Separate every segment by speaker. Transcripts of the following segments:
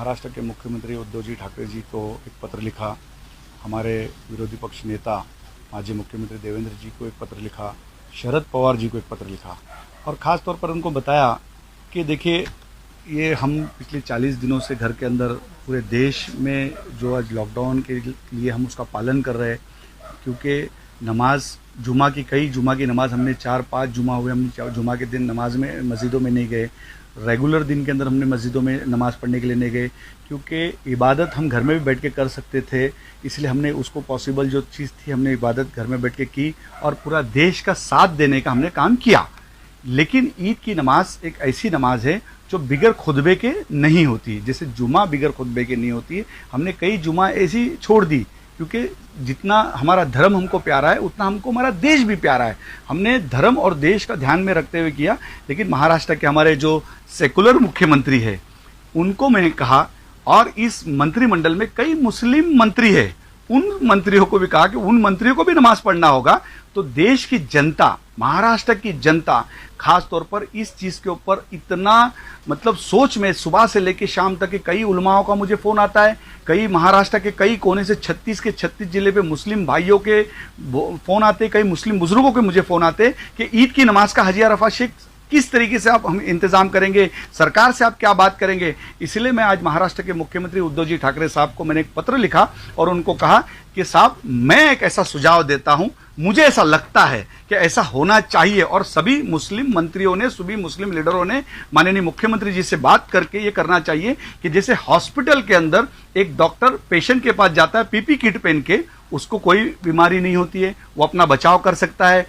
Speaker 1: महाराष्ट्र के मुख्यमंत्री उद्धव जी ठाकरे जी को एक पत्र लिखा, हमारे विरोधी पक्ष नेता माजी मुख्यमंत्री देवेंद्र जी को एक पत्र लिखा, शरद पवार जी को एक पत्र लिखा और ख़ास तौर पर उनको बताया कि देखिए ये हम पिछले 40 दिनों से घर के अंदर पूरे देश में जो आज लॉकडाउन के लिए हम उसका पालन कर रहे हैं, क्योंकि नमाज जुमा की नमाज हमने 4-5 जुमा हुए, हम जुमा के दिन नमाज में मस्जिदों में नहीं गए, रेगुलर दिन के अंदर हमने मस्जिदों में नमाज़ पढ़ने के लिए नहीं गए, क्योंकि इबादत हम घर में भी बैठ के कर सकते थे, इसलिए हमने उसको पॉसिबल जो चीज़ थी हमने इबादत घर में बैठ के की और पूरा देश का साथ देने का हमने काम किया। लेकिन ईद की नमाज एक ऐसी नमाज है जो बिगर खुतबे के नहीं होती, जैसे जुमा बिगर खुतबे के नहीं होती है। हमने कई जुमा ऐसी छोड़ दी, क्योंकि जितना हमारा धर्म हमको प्यारा है उतना हमको हमारा देश भी प्यारा है। हमने धर्म और देश का ध्यान में रखते हुए किया। लेकिन महाराष्ट्र के हमारे जो सेकुलर मुख्यमंत्री है उनको मैंने कहा, और इस मंत्रिमंडल में कई मुस्लिम मंत्री है, उन मंत्रियों को भी कहा कि उन मंत्रियों को भी नमाज पढ़ना होगा। तो देश की जनता, महाराष्ट्र की जनता खास तौर पर इस चीज़ के ऊपर इतना मतलब सोच में सुबह से लेकर शाम तक के कई उलमाओं का मुझे फ़ोन आता है, कई महाराष्ट्र के कई कोने से 36 जिले पे मुस्लिम भाइयों के फ़ोन आते, कई मुस्लिम बुजुर्गों के मुझे फ़ोन आते कि ईद की नमाज का हजी अरफा शेख किस तरीके से आप हम इंतजाम करेंगे, सरकार से आप क्या बात करेंगे। इसलिए मैं आज महाराष्ट्र के मुख्यमंत्री उद्धव जी ठाकरे साहब को मैंने एक पत्र लिखा और उनको कहा कि साहब मैं एक ऐसा सुझाव देता हूं, मुझे ऐसा लगता है कि ऐसा होना चाहिए। और सभी मुस्लिम मंत्रियों ने, सभी मुस्लिम लीडरों ने माननीय मुख्यमंत्री जी से बात करके ये करना चाहिए कि जैसे हॉस्पिटल के अंदर एक डॉक्टर पेशेंट के पास जाता है पीपी किट पहन के, उसको कोई बीमारी नहीं होती है, वो अपना बचाव कर सकता है।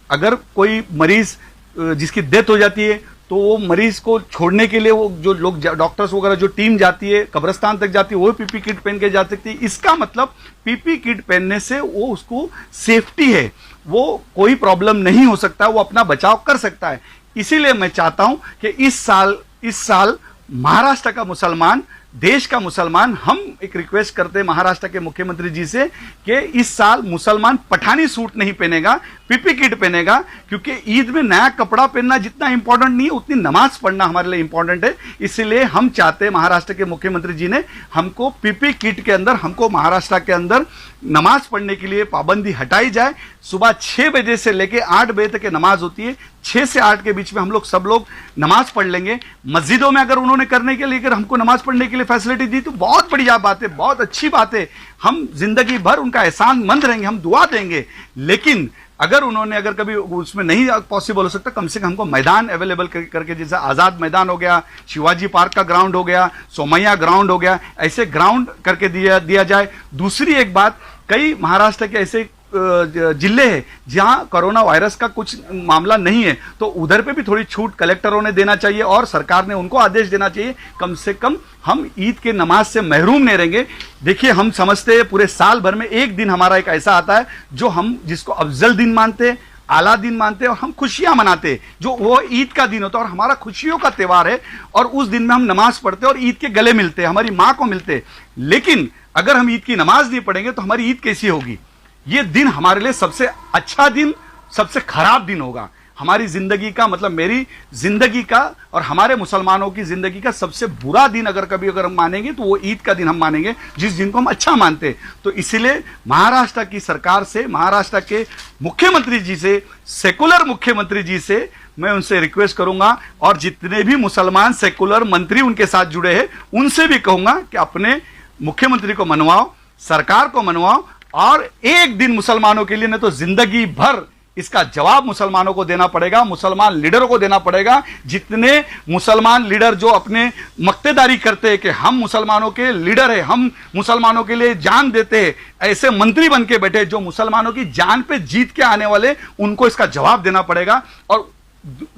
Speaker 1: अगर कोई मरीज जिसकी डेथ हो जाती है तो वो मरीज को छोड़ने के लिए वो जो लोग डॉक्टर्स वगैरह जो टीम जाती है कब्रिस्तान तक जाती है, वो पीपी किट पहन के जा सकती है। इसका मतलब पीपी किट पहनने से वो उसको सेफ्टी है, वो कोई प्रॉब्लम नहीं हो सकता, वो अपना बचाव कर सकता है। इसीलिए मैं चाहता हूं कि इस साल महाराष्ट्र का मुसलमान, देश का मुसलमान, हम एक रिक्वेस्ट करते हैं महाराष्ट्र के मुख्यमंत्री जी से कि इस साल मुसलमान पठानी सूट नहीं पहनेगा, पीपी किट पहनेगा, क्योंकि ईद में नया कपड़ा पहनना जितना इंपॉर्टेंट नहीं है उतनी नमाज पढ़ना हमारे लिए इंपॉर्टेंट है। इसलिए हम चाहते हैं महाराष्ट्र के मुख्यमंत्री जी ने हमको पीपी किट के अंदर, हमको महाराष्ट्र के अंदर नमाज पढ़ने के लिए पाबंदी हटाई जाए। सुबह 6 बजे से लेकर 8 बजे तक नमाज होती है, 6 से 8 के बीच में हम लोग सब लोग नमाज पढ़ लेंगे। मस्जिदों में अगर उन्होंने करने के लिए, अगर हमको नमाज पढ़ने के लिए फैसिलिटी दी तो बहुत बढ़िया बात है, बहुत अच्छी बात है, हम जिंदगी भर उनका एहसान मंद रहेंगे, हम दुआ देंगे। लेकिन अगर कभी उसमें नहीं पॉसिबल हो सकता, कम से कम हमको मैदान अवेलेबल करके, जैसे आज़ाद मैदान हो गया, शिवाजी पार्क का ग्राउंड हो गया, सोमैया ग्राउंड हो गया, ऐसे ग्राउंड करके दिया जाए। दूसरी एक बात, कई महाराष्ट्र के ऐसे जिले हैं जहां कोरोना वायरस का कुछ मामला नहीं है, तो उधर पे भी थोड़ी छूट कलेक्टरों ने देना चाहिए और सरकार ने उनको आदेश देना चाहिए। कम से कम हम ईद के नमाज से महरूम नहीं रहेंगे। देखिए, हम समझते हैं पूरे साल भर में एक दिन हमारा एक ऐसा आता है जो हम जिसको अफजल दिन मानते हैं, आला दिन मानते हैं, और हम खुशियां मनाते हैं, जो वो ईद का दिन होता है और हमारा खुशियों का त्यौहार है। और उस दिन में हम नमाज पढ़ते हैं और ईद के गले मिलते हैं, हमारी माँ को मिलते हैं। लेकिन अगर हम ईद की नमाज नहीं पढ़ेंगे तो हमारी ईद कैसी होगी? ये दिन हमारे लिए सबसे अच्छा दिन, सबसे खराब दिन होगा। हमारी जिंदगी का मतलब, मेरी जिंदगी का और हमारे मुसलमानों की जिंदगी का सबसे बुरा दिन अगर हम मानेंगे तो वो ईद का दिन हम मानेंगे, जिस दिन को हम अच्छा मानते हैं। तो इसीलिए महाराष्ट्र की सरकार से, महाराष्ट्र के मुख्यमंत्री जी से, सेकुलर मुख्यमंत्री जी से मैं उनसे रिक्वेस्ट करूंगा, और जितने भी मुसलमान सेकुलर मंत्री उनके साथ जुड़े हैं उनसे भी कहूंगा कि अपने मुख्यमंत्री को मनवाओ, सरकार को मनवाओ, और एक दिन मुसलमानों के लिए, नहीं तो जिंदगी भर इसका जवाब मुसलमानों को देना पड़ेगा, मुसलमान लीडरों को देना पड़ेगा। जितने मुसलमान लीडर जो अपने मक्तेदारी करते हैं कि हम मुसलमानों के लीडर हैं, हम मुसलमानों के लिए जान देते हैं, ऐसे मंत्री बन के बैठे जो मुसलमानों की जान पे जीत के आने वाले, उनको इसका जवाब देना पड़ेगा। और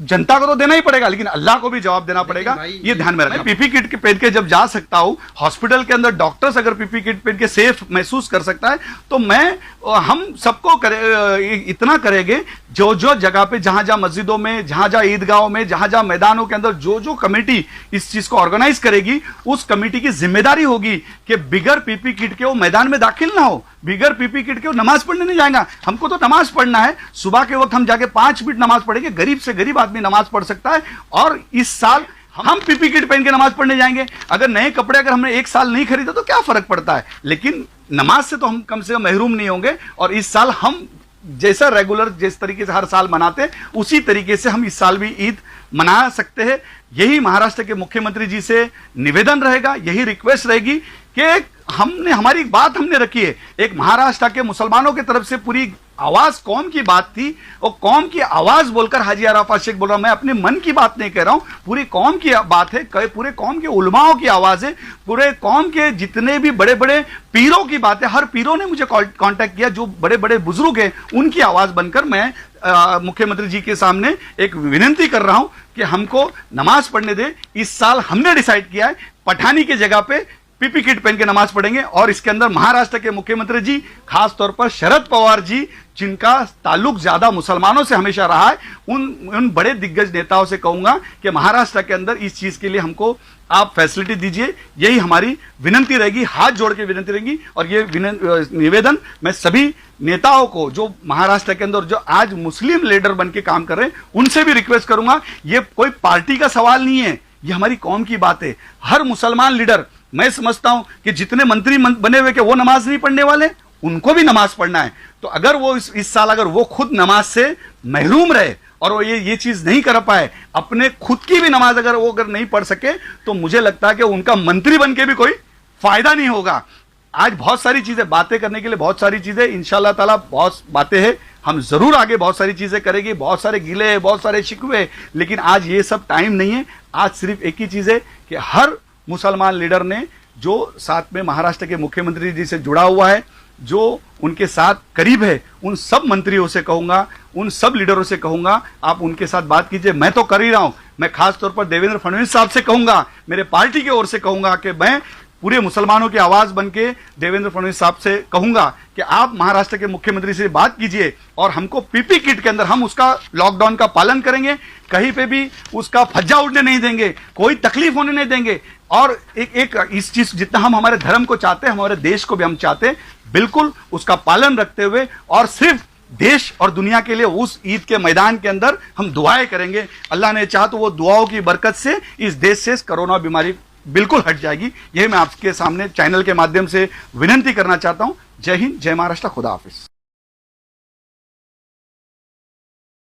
Speaker 1: जनता को तो देना ही पड़ेगा, लेकिन अल्लाह को भी जवाब देना पड़ेगा, ये ध्यान में रखना। पीपी किट पहन के जब जा सकता हूं हॉस्पिटल के अंदर, डॉक्टर्स अगर पीपी किट पहन के सेफ महसूस कर सकता है, तो हम सबको इतना करेंगे, जो जगह पे, जहां जहां मस्जिदों में, जहां ईदगाहों में, जहां मैदानों के अंदर जो कमेटी इस चीज को ऑर्गेनाइज करेगी, उस कमेटी की जिम्मेदारी होगी कि बिगर पीपी किट के वो मैदान में दाखिल ना हो, बिगर पीपी किट के वो नमाज पढ़ने नहीं जाएगा। हमको तो नमाज पढ़ना है, सुबह के वक्त हम जाके 5 मिनट नमाज पढ़ेंगे, गरीब से गरीब आदमी नमाज पढ़ सकता है। और इस साल हम पीपी किट पहन के नमाज पढ़ने जाएंगे। अगर नए कपड़े अगर हमने एक साल नहीं खरीदा तो क्या फर्क पड़ता है, लेकिन नमाज से तो हम कम से कम महरूम नहीं होंगे। और इस साल हम जैसा रेगुलर जिस तरीके से हर साल मनाते उसी तरीके से हम इस साल भी ईद मना सकते हैं। यही महाराष्ट्र के मुख्यमंत्री जी से निवेदन रहेगा, यही रिक्वेस्ट रहेगी कि हमने हमारी बात हमने रखी है। एक महाराष्ट्र के मुसलमानों की तरफ से पूरी आवाज कौम की बात थी, और कौम की आवाज बोलकर हाजी अराफात शेख बोल रहा हूं। मैं अपने मन की बात नहीं कह रहा हूं, पूरी कौम की बात है, पूरे कौम के उलमाओं की आवाज है, पूरे कौम के जितने भी बड़े बड़े पीरों की बात है। हर पीरों ने मुझे कांटेक्ट किया, जो बड़े बड़े बुजुर्ग हैं उनकी आवाज बनकर मैं मुख्यमंत्री जी के सामने एक विनती कर रहा हूं कि हमको नमाज पढ़ने दे। इस साल हमने डिसाइड किया है पठानी की जगह पे पीपी किट पहन के नमाज पढ़ेंगे। और इसके अंदर महाराष्ट्र के मुख्यमंत्री जी, खास तौर पर शरद पवार जी, जिनका ताल्लुक ज्यादा मुसलमानों से हमेशा रहा है, उन बड़े दिग्गज नेताओं से कहूंगा कि महाराष्ट्र के अंदर इस चीज के लिए हमको आप फैसिलिटी दीजिए। यही हमारी विनती रहेगी, हाथ जोड़ के विनती रहेगी। और ये निवेदन मैं सभी नेताओं को जो महाराष्ट्र के अंदर जो आज मुस्लिम लीडर बन के काम कर रहे हैं उनसे भी रिक्वेस्ट करूंगा। ये कोई पार्टी का सवाल नहीं है, ये हमारी कौम की बात है। हर मुसलमान लीडर, मैं समझता हूं कि जितने मंत्री बने हुए कि वो नमाज नहीं पढ़ने वाले, उनको भी नमाज पढ़ना है। तो अगर वो इस साल अगर वो खुद नमाज से महरूम रहे और वो ये चीज नहीं कर पाए, अपने खुद की भी नमाज अगर वो नहीं पढ़ सके, तो मुझे लगता है कि उनका मंत्री बन के भी कोई फायदा नहीं होगा। आज बहुत सारी चीजें बातें करने के लिए, बहुत सारी चीजें इंशाल्लाह ताला बहुत बातें हैं, हम जरूर आगे बहुत सारी चीजें करेंगे, बहुत सारे गिले हैं, बहुत सारे शिकवे, लेकिन आज ये सब टाइम नहीं है। आज सिर्फ एक ही चीज है कि हर मुसलमान लीडर ने जो साथ में महाराष्ट्र के मुख्यमंत्री जी से जुड़ा हुआ है, जो उनके साथ करीब है, उन सब मंत्रियों से कहूंगा, उन सब लीडरों से कहूंगा, आप उनके साथ बात कीजिए। मैं तो कर ही रहा हूं, मैं खास तौर पर देवेंद्र फडणवीस साहब से कहूंगा, मेरे पार्टी की ओर से कहूंगा कि मैं पूरे मुसलमानों की आवाज बन के देवेंद्र फडणवीस साहब से कहूंगा कि आप महाराष्ट्र के मुख्यमंत्री से बात कीजिए और हमको पीपी किट के अंदर हम उसका लॉकडाउन का पालन करेंगे, कहीं पे भी उसका फज्जा उड़ने नहीं देंगे, कोई तकलीफ होने नहीं देंगे। और एक इस चीज जितना हम हमारे धर्म को चाहते हैं, हमारे देश को भी हम चाहते हैं, बिल्कुल उसका पालन रखते हुए और सिर्फ देश और दुनिया के लिए उस ईद के मैदान के अंदर हम दुआएं करेंगे। अल्लाह ने चाहा तो वो दुआओं की बरकत से इस देश से कोरोना बीमारी बिल्कुल हट जाएगी। यही मैं आपके सामने चैनल के माध्यम से विनती करना चाहता हूं। जय हिंद, जय महाराष्ट्र, खुदा हाफिज।